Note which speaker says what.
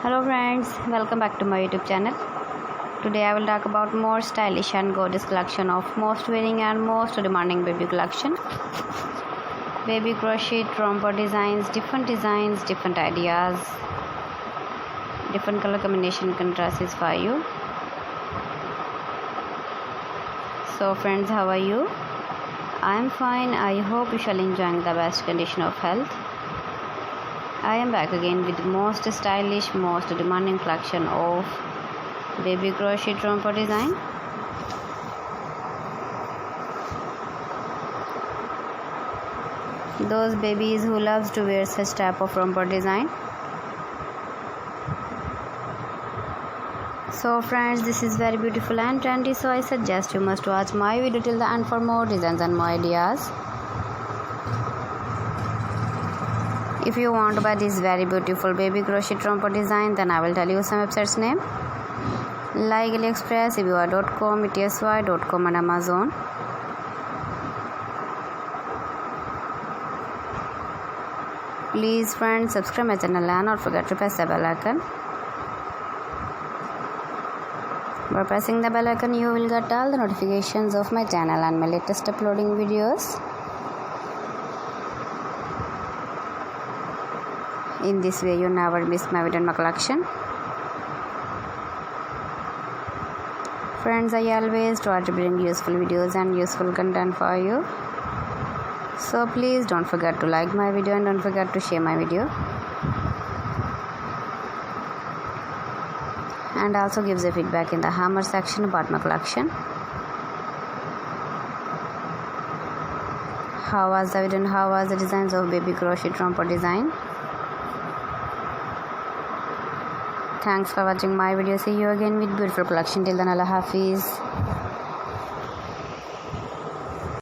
Speaker 1: Hello friends, welcome back to my YouTube channel. Today I will talk about more stylish and gorgeous collection of most wearing and most demanding baby collection. Baby crochet romper designs, different ideas, different color combination contrasts for you. So friends, how are you? I am fine. I hope you shall enjoy the best condition of health. I am back again with the most stylish, most demanding collection of baby crochet romper design. Those babies who loves to wear such type of romper design. So friends, this is very beautiful and trendy, so I suggest you must watch my video till the end for more designs and more ideas. If you want to buy this very beautiful baby crochet romper design, then I will tell you some websites name like AliExpress, Eviva.com, ETSY.com and Amazon. Please friends, subscribe my channel and not forget to press the bell icon. By pressing the bell icon, you will get all the notifications of my channel and my latest uploading videos. In this way, you never miss my video and my collection. Friends, I always try to bring useful videos and useful content for you. So please don't forget to like my video and don't forget to share my video. And also give the feedback in the hammer section about my collection. How was the video and how was the designs of baby crochet romper design? Thanks for watching my video. See you again with beautiful collection. Till then, Allah Hafiz.